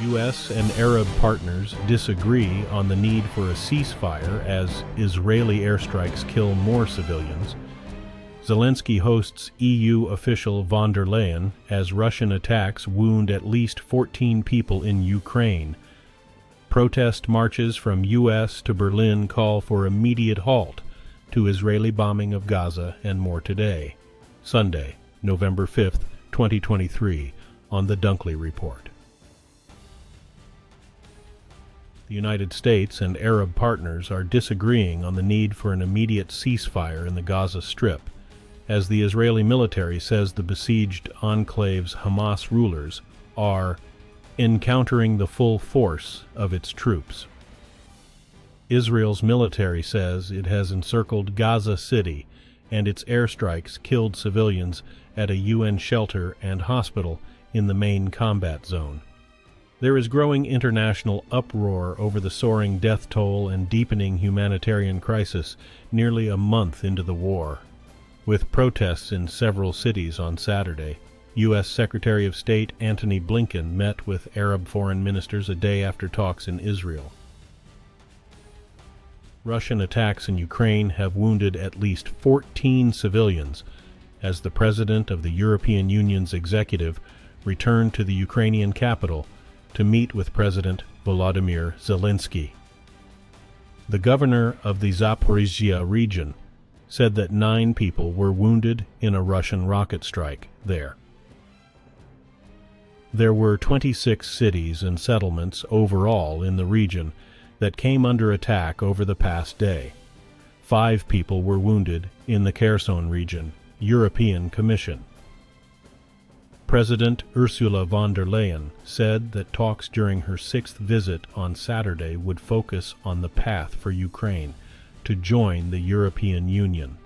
U.S. and Arab partners disagree on the need for a ceasefire as Israeli airstrikes kill more civilians. Zelenskyy hosts EU official von der Leyen as Russian attacks wound at least 14 people in Ukraine. Protest marches from U.S. to Berlin call for immediate halt to Israeli bombing of Gaza, and more today. Sunday, November 5th, 2023, on the Dunkley Report. The United States and Arab partners are disagreeing on the need for an immediate ceasefire in the Gaza Strip, as the Israeli military says the besieged enclave's Hamas rulers are encountering the full force of its troops. Israel's military says it has encircled Gaza City, and its airstrikes killed civilians at a UN shelter and hospital in the main combat zone. There is growing international uproar over the soaring death toll and deepening humanitarian crisis nearly a month into the war. With protests in several cities on Saturday, U.S. Secretary of State Antony Blinken met with Arab foreign ministers a day after talks in Israel. Russian attacks in Ukraine have wounded at least 14 civilians as the President of the European Union's executive returned to the Ukrainian capital to meet with President Volodymyr Zelenskyy. The governor of the Zaporizhzhia region said that 9 people were wounded in a Russian rocket strike there. There were 26 cities and settlements overall in the region that came under attack over the past day. 5 people were wounded in the Kherson region, European Commission. President Ursula von der Leyen said that talks during her 6th visit on Saturday would focus on the path for Ukraine to join the European Union,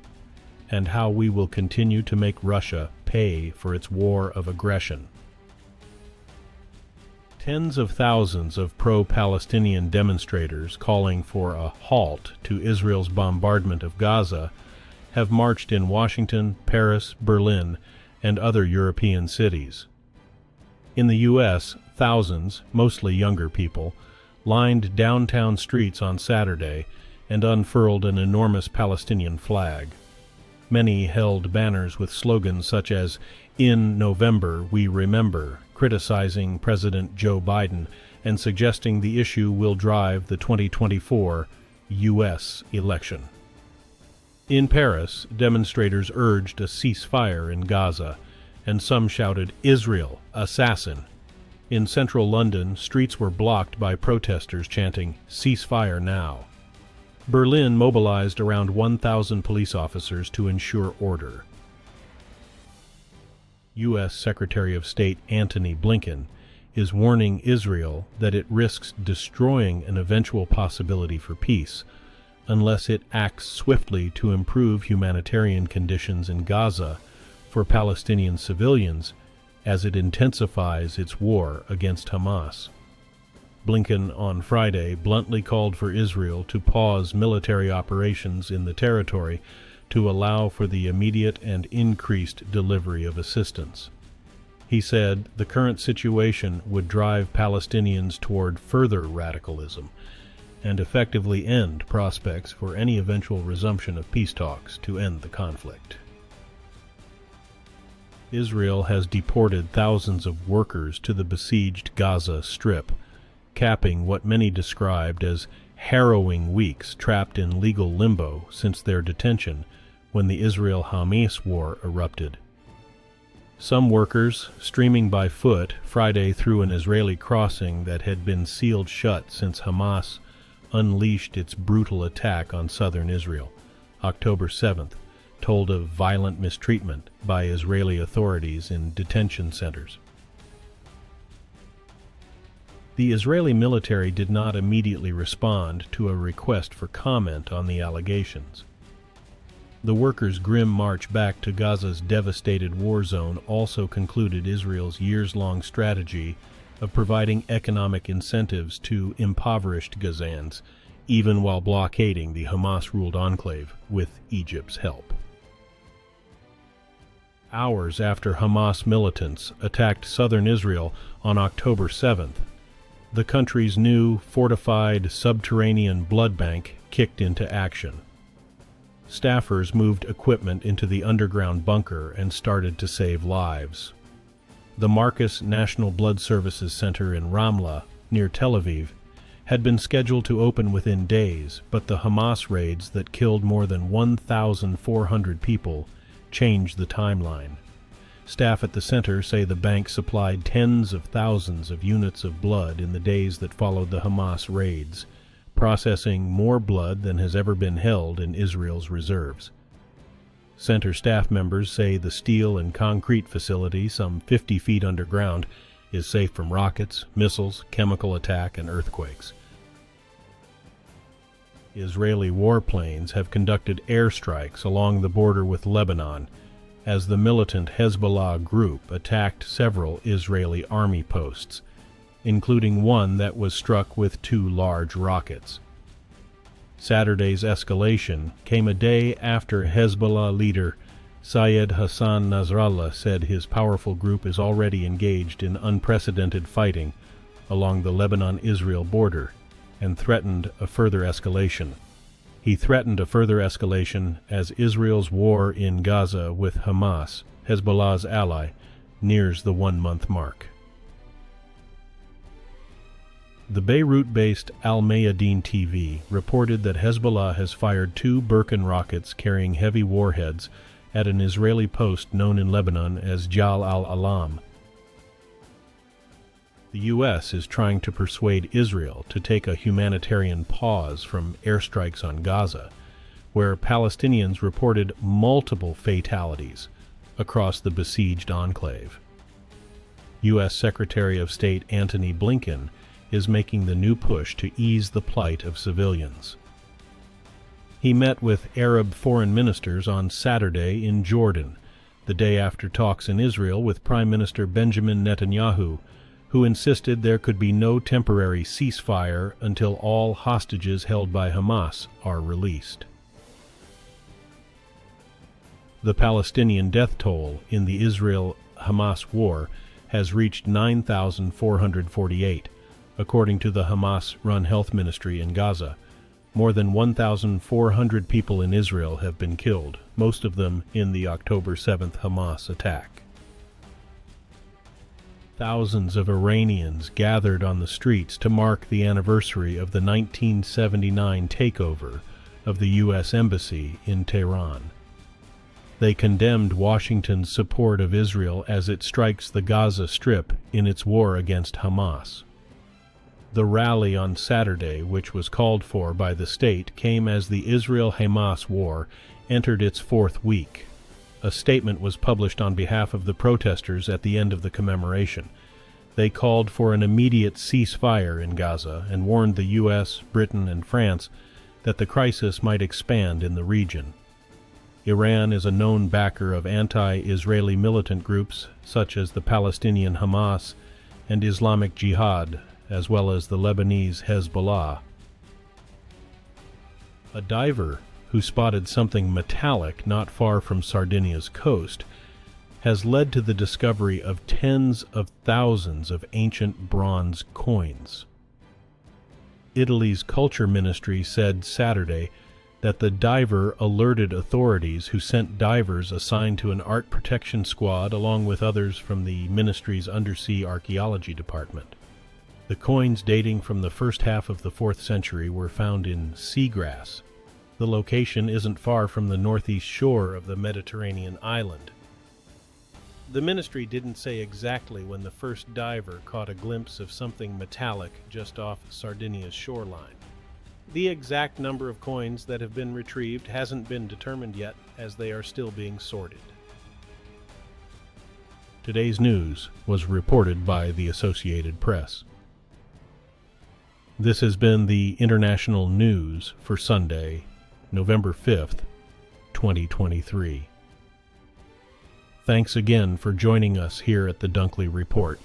and how we will continue to make Russia pay for its war of aggression. Tens of thousands of pro-Palestinian demonstrators calling for a halt to Israel's bombardment of Gaza have marched in Washington, Paris, Berlin, and other European cities. In the U.S., thousands, mostly younger people, lined downtown streets on Saturday and unfurled an enormous Palestinian flag. Many held banners with slogans such as, "In November we remember," criticizing President Joe Biden and suggesting the issue will drive the 2024 U.S. election. In Paris, demonstrators urged a ceasefire in Gaza, and some shouted, "Israel, assassin." In central London, streets were blocked by protesters chanting, "Ceasefire now." Berlin mobilized around 1,000 police officers to ensure order. U.S. Secretary of State Antony Blinken is warning Israel that it risks destroying an eventual possibility for peace unless it acts swiftly to improve humanitarian conditions in Gaza for Palestinian civilians as it intensifies its war against Hamas. Blinken on Friday bluntly called for Israel to pause military operations in the territory to allow for the immediate and increased delivery of assistance. He said the current situation would drive Palestinians toward further radicalism and effectively end prospects for any eventual resumption of peace talks to end the conflict. Israel has deported thousands of workers to the besieged Gaza Strip, capping what many described as harrowing weeks trapped in legal limbo since their detention when the Israel-Hamas war erupted. Some workers, streaming by foot Friday through an Israeli crossing that had been sealed shut since Hamas unleashed its brutal attack on southern Israel, October 7th, told of violent mistreatment by Israeli authorities in detention centers. The Israeli military did not immediately respond to a request for comment on the allegations. The workers' grim march back to Gaza's devastated war zone also concluded Israel's years-long strategy of providing economic incentives to impoverished Gazans, even while blockading the Hamas-ruled enclave with Egypt's help. Hours after Hamas militants attacked southern Israel on October 7th, the country's new fortified subterranean blood bank kicked into action. Staffers moved equipment into the underground bunker and started to save lives. The Marcus National Blood Services Center in Ramla, near Tel Aviv, had been scheduled to open within days, but the Hamas raids that killed more than 1,400 people changed the timeline. Staff at the center say the bank supplied tens of thousands of units of blood in the days that followed the Hamas raids, processing more blood than has ever been held in Israel's reserves. Center staff members say the steel and concrete facility, some 50 feet underground, is safe from rockets, missiles, chemical attack, and earthquakes. Israeli warplanes have conducted airstrikes along the border with Lebanon as the militant Hezbollah group attacked several Israeli army posts, including one that was struck with 2 large rockets. Saturday's escalation came a day after Hezbollah leader Syed Hassan Nasrallah said his powerful group is already engaged in unprecedented fighting along the Lebanon-Israel border and threatened a further escalation. He threatened a further escalation as Israel's war in Gaza with Hamas, Hezbollah's ally, nears the 1-month mark. The Beirut-based Al Mayadeen TV reported that Hezbollah has fired 2 Birkin rockets carrying heavy warheads at an Israeli post known in Lebanon as Jal al-Alam. The U.S. is trying to persuade Israel to take a humanitarian pause from airstrikes on Gaza, where Palestinians reported multiple fatalities across the besieged enclave. U.S. Secretary of State Antony Blinken is making the new push to ease the plight of civilians. He met with Arab foreign ministers on Saturday in Jordan, the day after talks in Israel with Prime Minister Benjamin Netanyahu, who insisted there could be no temporary ceasefire until all hostages held by Hamas are released. The Palestinian death toll in the Israel-Hamas war has reached 9,448, according to the Hamas-run health ministry in Gaza. More than 1,400 people in Israel have been killed, most of them in the October 7th Hamas attack. Thousands of Iranians gathered on the streets to mark the anniversary of the 1979 takeover of the U.S. Embassy in Tehran. They condemned Washington's support of Israel as it strikes the Gaza Strip in its war against Hamas. The rally on Saturday, which was called for by the state, came as the Israel-Hamas war entered its 4th week. A statement was published on behalf of the protesters at the end of the commemoration. They called for an immediate ceasefire in Gaza and warned the U.S., Britain, and France that the crisis might expand in the region. Iran is a known backer of anti-Israeli militant groups such as the Palestinian Hamas and Islamic Jihad, as well as the Lebanese Hezbollah. A diver who spotted something metallic not far from Sardinia's coast has led to the discovery of tens of thousands of ancient bronze coins. Italy's culture ministry said Saturday that the diver alerted authorities, who sent divers assigned to an art protection squad along with others from the ministry's undersea archaeology department. The coins, dating from the first half of the 4th century, were found in seagrass. The location isn't far from the northeast shore of the Mediterranean island. The ministry didn't say exactly when the first diver caught a glimpse of something metallic just off Sardinia's shoreline. The exact number of coins that have been retrieved hasn't been determined yet, as they are still being sorted. Today's news was reported by the Associated Press. This has been the International News for Sunday, November 5th, 2023. Thanks again for joining us here at the Dunkley Report.